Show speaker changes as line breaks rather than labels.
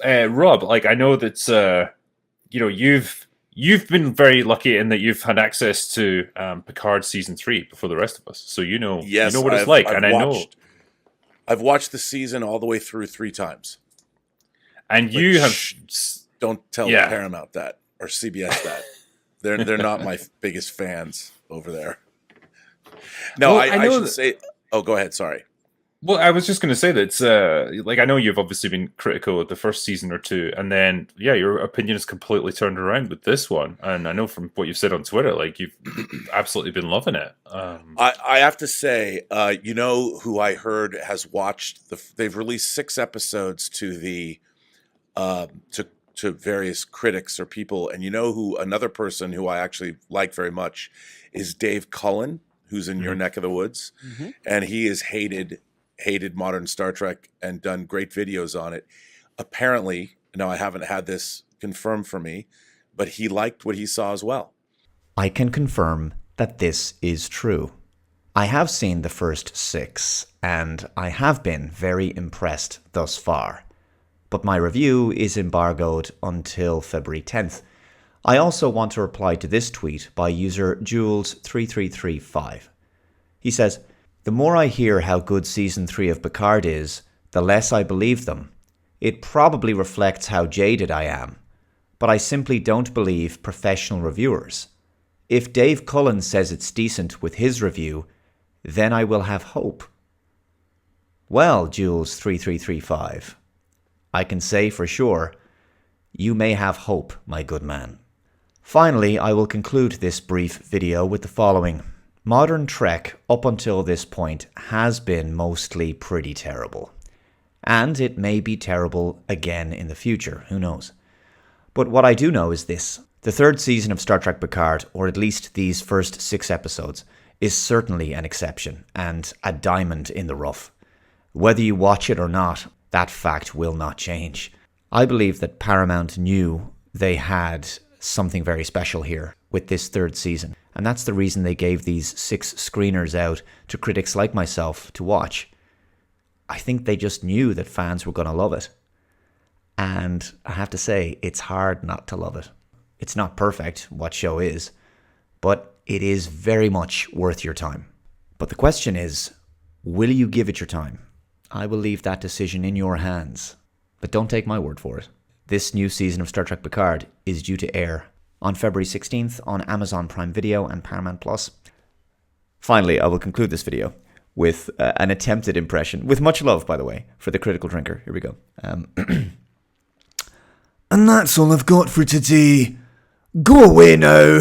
Rob, like I know that you've been very lucky in that you've had access to Picard season 3 before the rest of us, so you know
Yes,
what it's
I've
like,
I've
and I know,
watched I've watched the season all the way through 3 times.
and
But
you have,
shh, don't tell
yeah.
Paramount that or CBS that. They're not my biggest fans over there. No,
Well,
I,
I
I
know
should
that.
say. Oh, go ahead. Sorry.
Well, I was just going to say that it's like I know you've obviously been critical of the first season or two, and then yeah, your opinion has completely turned around with this one. And I know from what you've said on Twitter, like you've absolutely been loving it.
I have to say, you know who I heard has watched they've released 6 episodes to the to various critics or people, and you know who another person who I actually like very much is Dave Cullen, who's in your
Mhm.
neck of the woods,
Mm-hmm.
and he has hated modern Star Trek and done great videos on it. Apparently, now I haven't had this confirmed for me, but he liked what he saw as well.
I can confirm that this is true. I have seen the first 6, and I have been very impressed thus far. But my review is embargoed until February 10th. I also want to reply to this tweet by user Jules3335. He says, "The more I hear how good Season 3 of Picard is, the less I believe them. It probably reflects how jaded I am. But I simply don't believe professional reviewers. If Dave Cullen says it's decent with his review, then I will have hope." Well, Jules3335, I can say for sure, you may have hope, my good man. Finally, I will conclude this brief video with the following. Modern Trek, up until this point, has been mostly pretty terrible. And it may be terrible again in the future, who knows. But what I do know is this. The third season of Star Trek Picard, or at least these first 6 episodes, is certainly an exception and a diamond in the rough. Whether you watch it or not, that fact will not change. I believe that Paramount knew they had something very special here with this third season, and that's the reason they gave these 6 screeners out to critics like myself to watch. I think they just knew that fans were going to love it. And I have to say, it's hard not to love it. It's not perfect, what show is, but it is very much worth your time. But the question is, will you give it your time? I will leave that decision in your hands, but don't take my word for it. This new season of Star Trek Picard is due to air on February 16th on Amazon Prime Video and Paramount Plus. Finally, I will conclude this video with an attempted impression, with much love, by the way, for the critical drinker. Here we go. And that's all I've got for today. Go away now.